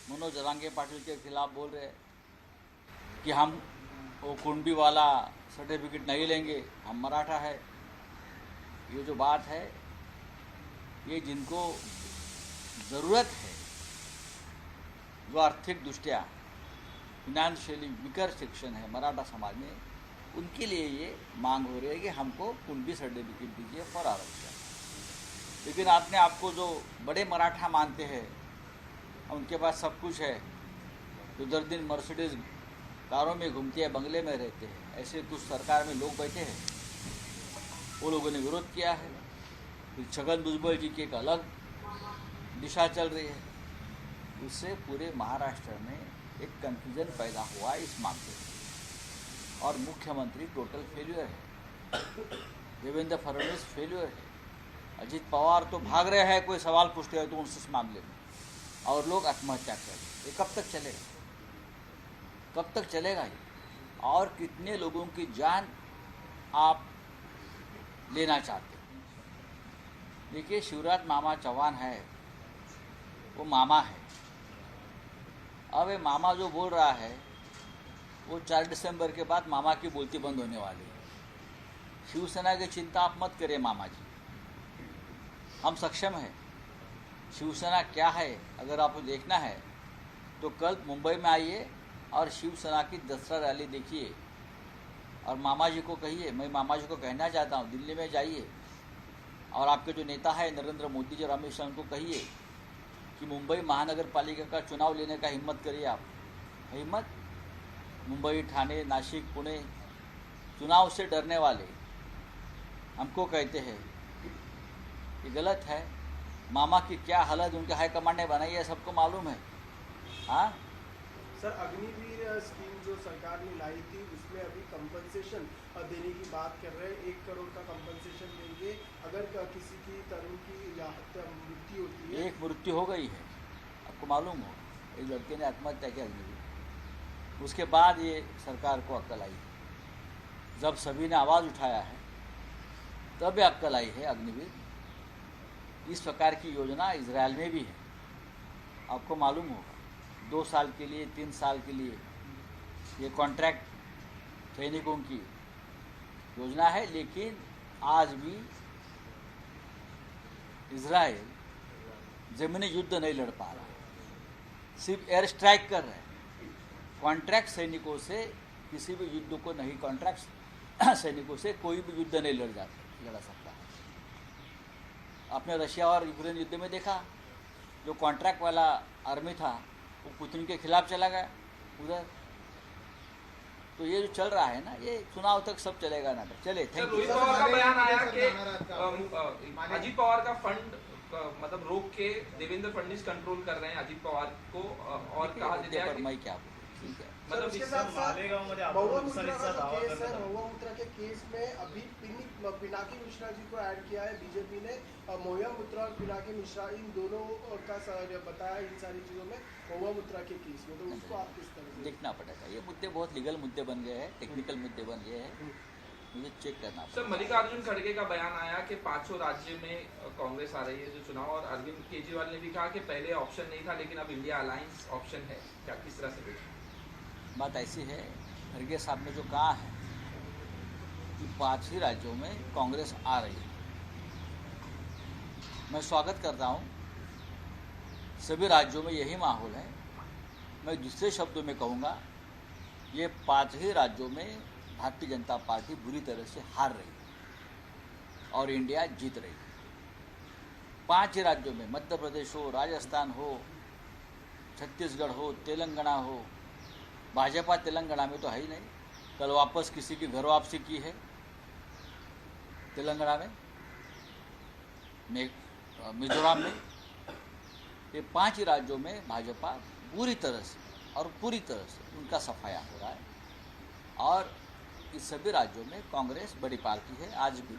मनोज जरांगे पाटिल के खिलाफ बोल रहे हैं कि हम वो कुंडी वाला सर्टिफिकेट नहीं लेंगे, हम मराठा है। ये जो बात है, ये जिनको ज़रूरत है, जो आर्थिक दृष्टिया फिनेंशियली वीकर सेक्शन है मराठा समाज में, उनके लिए ये मांग हो रही है कि हमको कुंडी सर्टिफिकेट दीजिए फॉर आरक्षण। लेकिन आपने आपको जो बड़े मराठा मानते हैं, उनके पास सब कुछ है, जो दर दिन मर्सिडीज कारों में घूमते हैं, बंगले में रहते हैं, ऐसे कुछ सरकार में लोग बैठे हैं, वो लोगों ने विरोध किया है। फिर छगन भुजबल जी की एक अलग दिशा चल रही है, उससे पूरे महाराष्ट्र में एक कन्फ्यूजन पैदा हुआ है इस मामले में। और मुख्यमंत्री टोटल फेल्यूर है, देवेंद्र फडणवीस फेल्यूर है, अजीत पवार तो भाग रहे हैं, कोई सवाल पूछते हैं तो उनसे इस मामले में, और लोग आत्महत्या कर रहे हैं। ये कब तक चलेगा, कब तक चलेगा ये? और कितने लोगों की जान आप लेना चाहते हैं? देखिए, शिवराज मामा चौहान है, वो मामा है। अब ये मामा जो बोल रहा है, वो 4 दिसंबर के बाद मामा की बोलती बंद होने वाली है। शिवसेना की चिंता आप मत करिए मामा जी, हम सक्षम हैं। शिवसेना क्या है अगर आपको देखना है तो कल मुंबई में आइए और शिवसेना की दसरा रैली देखिए, और मामा जी को कहिए, मैं मामा जी को कहना चाहता हूँ, दिल्ली में जाइए और आपके जो नेता है नरेंद्र मोदी जी और अमित शाह, उनको कहिए कि मुंबई महानगर पालिका का चुनाव लेने का हिम्मत करिए। आप हिम्मत, मुंबई, ठाणे, नासिक, पुणे चुनाव से डरने वाले हमको कहते हैं, ये गलत है। मामा की क्या हालत उनके हाईकमांड ने बनाई है, सबको मालूम है। हाँ सर, अग्निवीर स्कीम जो सरकार ने लाई थी, उसमें अभी कंपनसेशन देने की बात कर रहे हैं। 1 करोड़ का कंपनसेशन देंगे अगर किसी की तरुण की या मृत्यु होती है। एक मृत्यु हो गई है, आपको मालूम हो, एक लड़के ने आत्महत्या की अग्निवीर। उसके बाद ये सरकार को अक्ल आई, जब सभी ने आवाज़ उठाया है तब ये अक्ल आई है अग्निवीर। इस प्रकार की योजना इजराइल में भी है, आपको मालूम होगा। 2 साल के लिए, 3 साल के लिए ये कॉन्ट्रैक्ट सैनिकों की योजना है। लेकिन आज भी इजराइल ज़मीनी युद्ध नहीं लड़ पा रहा है, सिर्फ एयर स्ट्राइक कर रहे हैं। कॉन्ट्रैक्ट सैनिकों से किसी भी युद्ध को नहीं, कॉन्ट्रैक्ट सैनिकों से कोई भी युद्ध नहीं लड़ा सकता है। आपने रशिया और यूक्रेन युद्ध में देखा, जो कॉन्ट्रैक्ट वाला आर्मी था वो पुतिन के खिलाफ चला गया उधर। तो ये जो चल रहा है ना, ये चुनाव तक सब चलेगा ना। चले, थैंक यू। रोहित पवार का बयान आया कि अजीत पवार का फंड मतलब रोक के देवेंद्र फडणवीस कंट्रोल कर रहे हैं अजीत पवार को, और कहा जाता है मैं क्या बोलूं, ठीक है। मतलब इसके साथ साथ महुआ मुद्रा के केस में अभी पिनाकी मिश्रा जी को ऐड किया है बीजेपी ने। महुआ मुद्रा और पिनाकी मिश्रा, इन दोनों का बताया इन सारी चीजों में महुआ मुद्रा के केस में। तो उसको आप किस तरह से देखना पड़ेगा। ये मुद्दे बहुत लीगल मुद्दे बन गए हैं, टेक्निकल मुद्दे बन गए हैं, मुझे चेक करना पड़ेगा। सर, मल्लिकार्जुन खड़गे का बयान आया कि 500 राज्य में कांग्रेस आ रही है जो चुनाव, और अरविंद केजरीवाल ने भी कहा कि पहले ऑप्शन नहीं था लेकिन अब इंडिया अलायंस ऑप्शन है। क्या किस तरह से देखें? बात ऐसी है, खड़गे साहब ने जो कहा है कि 5 ही राज्यों में कांग्रेस आ रही है, मैं स्वागत करता हूँ। सभी राज्यों में यही माहौल है। मैं दूसरे शब्दों में कहूँगा, ये 5 ही राज्यों में भारतीय जनता पार्टी बुरी तरह से हार रही है और इंडिया जीत रही है। 5 ही राज्यों में, मध्य प्रदेश हो, राजस्थान हो, छत्तीसगढ़ हो, तेलंगाना हो। भाजपा तेलंगाना में तो है ही नहीं, कल वापस किसी की घर वापसी की है तेलंगाना में, मिजोरम में। ये 5 ही राज्यों में भाजपा पूरी तरह से और पूरी तरह से उनका सफाया हो रहा है, और इस सभी राज्यों में कांग्रेस बड़ी पार्टी है आज भी,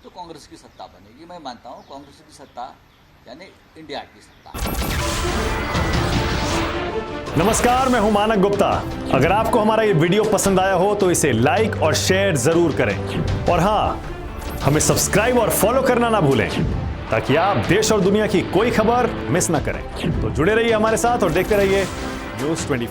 तो कांग्रेस की सत्ता बनेगी। मैं मानता हूँ कांग्रेस की सत्ता यानी इंडिया की सत्ता। नमस्कार, मैं हूं मानक गुप्ता। अगर आपको हमारा ये वीडियो पसंद आया हो तो इसे लाइक और शेयर जरूर करें, और हां, हमें सब्सक्राइब और फॉलो करना ना भूलें। ताकि आप देश और दुनिया की कोई खबर मिस ना करें। तो जुड़े रहिए हमारे साथ और देखते रहिए News 24।